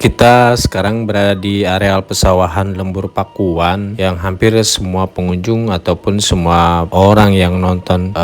Kita sekarang berada di areal pesawahan Lembur Pakuan yang hampir semua pengunjung ataupun semua orang yang nonton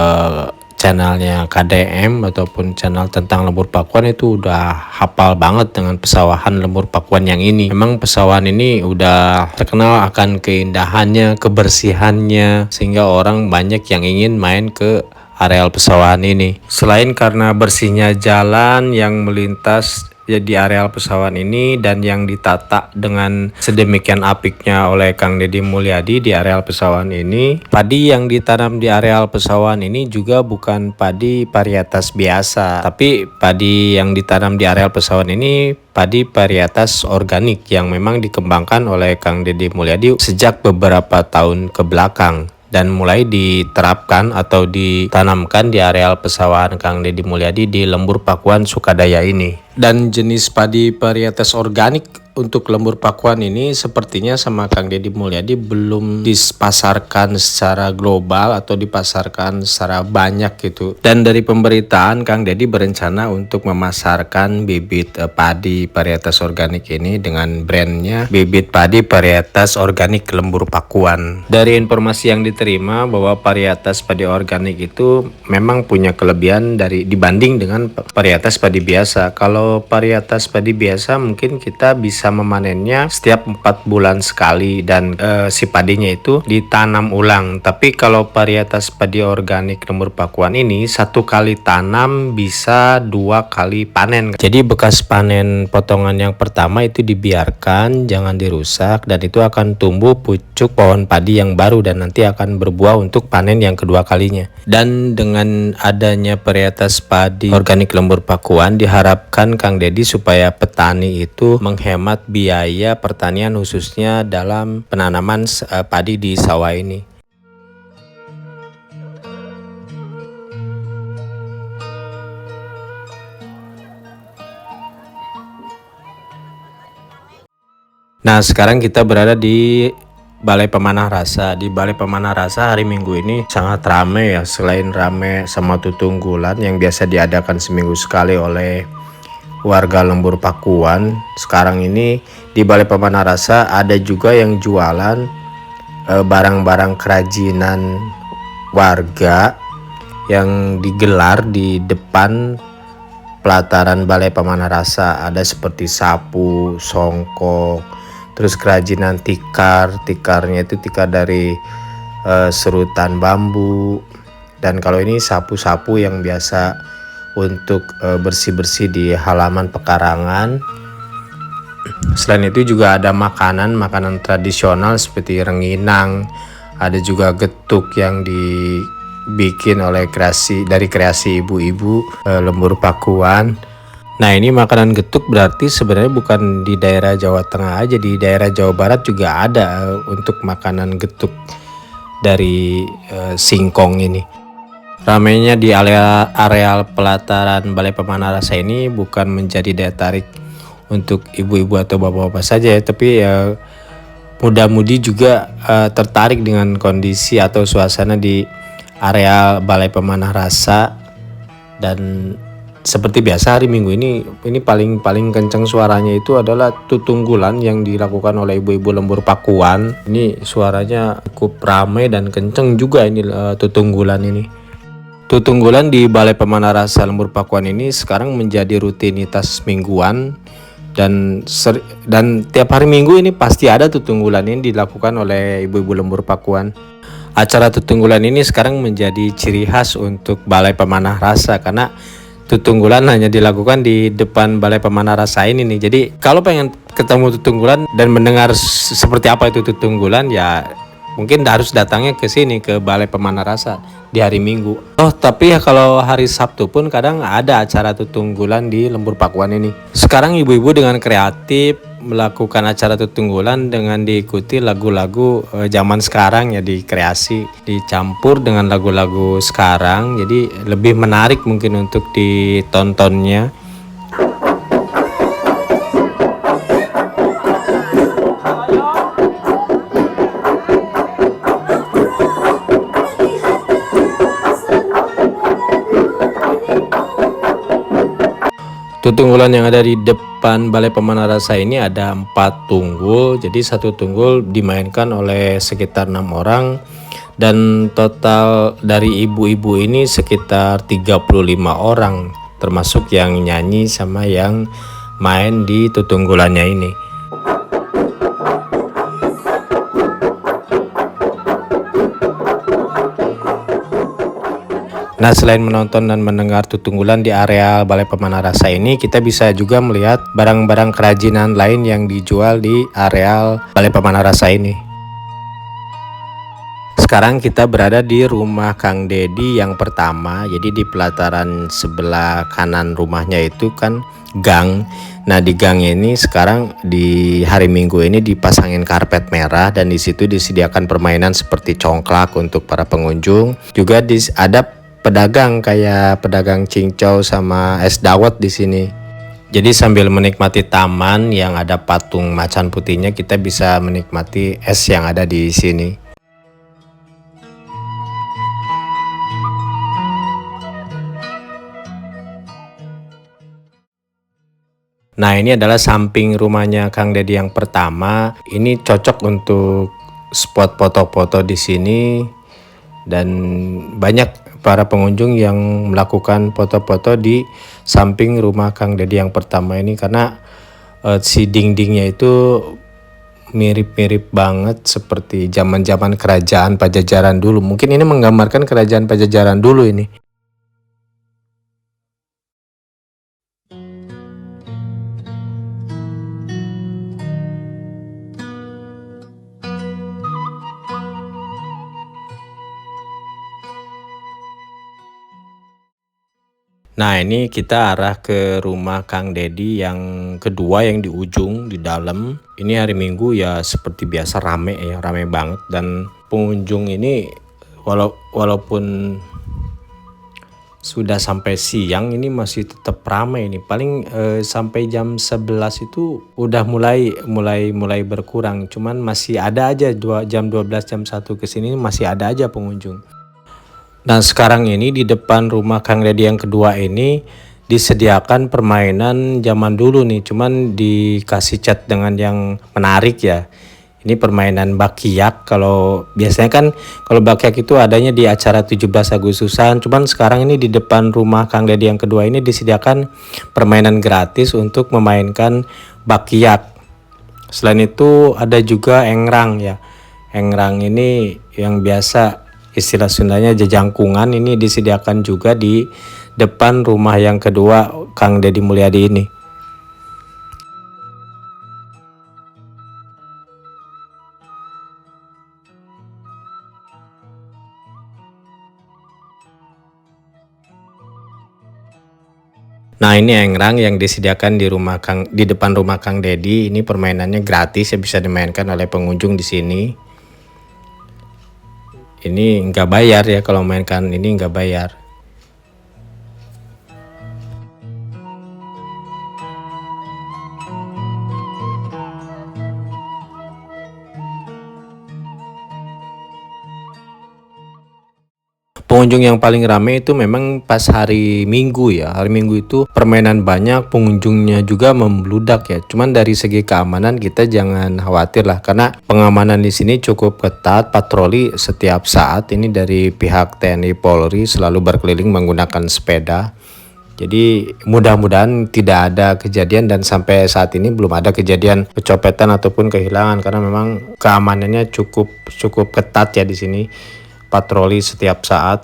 channelnya KDM ataupun channel tentang Lembur Pakuan itu udah hafal banget dengan pesawahan Lembur Pakuan yang ini. Memang pesawahan ini udah terkenal akan keindahannya, kebersihannya, sehingga orang banyak yang ingin main ke areal pesawahan ini. Selain karena bersihnya jalan yang melintas ya di areal pesawahan ini dan yang ditata dengan sedemikian apiknya oleh Kang Deddy Mulyadi di areal pesawahan ini, padi yang ditanam di areal pesawahan ini juga bukan padi varietas biasa, tapi padi yang ditanam di areal pesawahan ini padi varietas organik yang memang dikembangkan oleh Kang Deddy Mulyadi sejak beberapa tahun ke belakang dan mulai diterapkan atau ditanamkan di areal pesawahan Kang Deddy Mulyadi di Lembur Pakuan Sukadaya ini. Dan jenis padi varietas organik untuk Lembur Pakuan ini sepertinya sama Kang Deddy Mulyadi belum dipasarkan secara global atau dipasarkan secara banyak gitu. Dan dari pemberitaan Kang Deddy berencana untuk memasarkan bibit padi varietas organik ini dengan brandnya bibit padi varietas organik Lembur Pakuan. Dari informasi yang diterima bahwa varietas padi organik itu memang punya kelebihan dibanding dengan varietas padi biasa. Kalau varietas padi biasa mungkin kita bisa memanennya setiap 4 bulan sekali dan si padinya itu ditanam ulang. Tapi kalau varietas padi organik Lembur Pakuan ini 1 kali tanam bisa 2 kali panen. Jadi bekas panen potongan yang pertama itu dibiarkan, jangan dirusak, dan itu akan tumbuh pucuk pohon padi yang baru dan nanti akan berbuah untuk panen yang kedua kalinya. Dan dengan adanya varietas padi organik Lembur Pakuan diharapkan Kang Deddy supaya petani itu menghemat biaya pertanian khususnya dalam penanaman padi di sawah ini. Nah, sekarang kita berada di Balai Pemanah Rasa. Di Balai Pemanah Rasa hari Minggu ini sangat ramai ya. Selain ramai sama tutunggulan yang biasa diadakan seminggu sekali oleh warga Lembur Pakuan, sekarang ini di Balai Pemanah Rasa ada juga yang jualan barang-barang kerajinan warga yang digelar di depan pelataran Balai Pemanah Rasa. Ada seperti sapu, songkok, terus kerajinan tikarnya itu tikar dari serutan bambu, dan kalau ini sapu-sapu yang biasa untuk bersih-bersih di halaman pekarangan. Selain itu juga ada makanan tradisional seperti rengginang, ada juga getuk yang dibikin oleh kreasi ibu-ibu Lembur Pakuan. Nah, ini makanan getuk berarti sebenarnya bukan di daerah Jawa Tengah aja, di daerah Jawa Barat juga ada untuk makanan getuk dari singkong ini. Ramainya di areal pelataran Balai Pemanah Rasa ini bukan menjadi daya tarik untuk ibu-ibu atau bapak-bapak saja ya, tapi muda-mudi juga tertarik dengan kondisi atau suasana di areal Balai Pemanah Rasa. Dan seperti biasa hari Minggu ini paling kencang suaranya itu adalah tutunggulan yang dilakukan oleh ibu-ibu Lembur Pakuan. Ini suaranya cukup ramai dan kencang juga ini tutunggulan ini. Tutunggulan di Balai Pemanah Rasa Lembur Pakuan ini sekarang menjadi rutinitas mingguan, dan tiap hari Minggu ini pasti ada tutunggulan ini dilakukan oleh ibu-ibu Lembur Pakuan. Acara tutunggulan ini sekarang menjadi ciri khas untuk Balai Pemanah Rasa karena tutunggulan hanya dilakukan di depan Balai Pemanah Rasa ini nih. Jadi kalau pengen ketemu tutunggulan dan mendengar seperti apa itu tutunggulan, ya mungkin harus datangnya ke sini, ke Balai Pemanah Rasa di hari Minggu. Oh, tapi ya kalau hari Sabtu pun kadang ada acara tutunggulan di Lembur Pakuan ini. Sekarang ibu-ibu dengan kreatif melakukan acara tutunggulan dengan diikuti lagu-lagu zaman sekarang ya, dikreasi, dicampur dengan lagu-lagu sekarang. Jadi lebih menarik mungkin untuk ditontonnya. Tutunggulan yang ada di depan Balai Pemanah Rasa ini ada 4 tunggul, jadi satu tunggul dimainkan oleh sekitar 6 orang dan total dari ibu-ibu ini sekitar 35 orang, termasuk yang nyanyi sama yang main di tutunggulannya ini. Nah, selain menonton dan mendengar tutunggulan di area Balai Pemanah Rasa ini, kita bisa juga melihat barang-barang kerajinan lain yang dijual di areal Balai Pemanah Rasa ini. Sekarang kita berada di rumah Kang Dedi yang pertama. Jadi di pelataran sebelah kanan rumahnya itu kan gang. Nah, di gang ini sekarang di hari Minggu ini dipasangin karpet merah dan di situ disediakan permainan seperti congklak untuk para pengunjung. Juga ada pedagang kayak pedagang cincau sama es dawet di sini. Jadi sambil menikmati taman yang ada patung macan putihnya, kita bisa menikmati es yang ada di sini. Nah, ini adalah samping rumahnya Kang Dedi yang pertama. Ini cocok untuk spot foto-foto di sini dan banyak para pengunjung yang melakukan foto-foto di samping rumah Kang Dedi yang pertama ini karena si dindingnya itu mirip-mirip banget seperti zaman-zaman kerajaan Pajajaran dulu. Mungkin ini menggambarkan kerajaan Pajajaran dulu ini. Nah, ini kita arah ke rumah Kang Dedi yang kedua yang di ujung di dalam. Ini hari Minggu ya seperti biasa rame ya, rame banget dan pengunjung ini walaupun sudah sampai siang ini masih tetap ramai ini. Paling sampai jam 11 itu udah mulai berkurang. Cuman masih ada aja jam 12 jam 1 ke sini masih ada aja pengunjung. Nah, sekarang ini di depan rumah Kang Dedi yang kedua ini disediakan permainan zaman dulu nih, cuman dikasih cat dengan yang menarik ya. Ini permainan bakyak. Kalau biasanya kan kalau bakyak itu adanya di acara 17 Agustusan, cuman sekarang ini di depan rumah Kang Dedi yang kedua ini disediakan permainan gratis untuk memainkan bakyak. Selain itu ada juga engrang ya. Engrang ini yang biasa istilah Sundanya jejangkungan, ini disediakan juga di depan rumah yang kedua Kang Dedi Mulyadi ini. Nah, ini engrang yang disediakan di depan rumah Kang Dedi. Ini permainannya gratis ya, bisa dimainkan oleh pengunjung di sini. Ini nggak bayar ya, kalau mainkan ini nggak bayar. Pengunjung yang paling ramai itu memang pas hari Minggu ya. Hari Minggu itu permainan banyak, pengunjungnya juga membludak ya. Cuman dari segi keamanan kita jangan khawatir lah, karena pengamanan di sini cukup ketat, patroli setiap saat. Ini dari pihak TNI Polri selalu berkeliling menggunakan sepeda. Jadi mudah-mudahan tidak ada kejadian, dan sampai saat ini belum ada kejadian kecopetan ataupun kehilangan karena memang keamanannya cukup ketat ya di sini. Patroli setiap saat,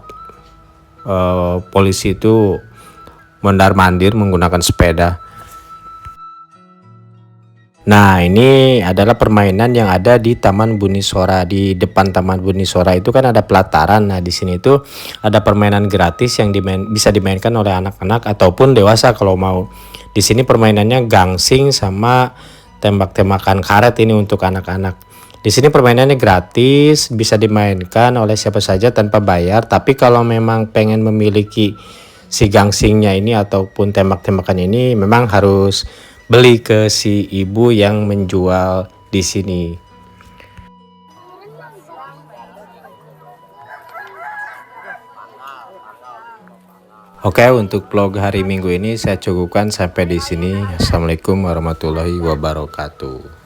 polisi itu mondar-mandir menggunakan sepeda. Nah, ini adalah permainan yang ada di Taman Bunisora. Di depan Taman Bunisora itu kan ada pelataran. Nah, di sini itu ada permainan gratis yang bisa dimainkan oleh anak-anak ataupun dewasa kalau mau. Di sini permainannya gangsing sama tembak-tembakan karet, ini untuk anak-anak. Di sini permainannya gratis, bisa dimainkan oleh siapa saja tanpa bayar. Tapi kalau memang pengen memiliki si gangsingnya ini ataupun tembak-tembakan ini, memang harus beli ke si ibu yang menjual di sini. Oke, untuk vlog hari Minggu ini saya cukupkan sampai di sini. Assalamualaikum warahmatullahi wabarakatuh.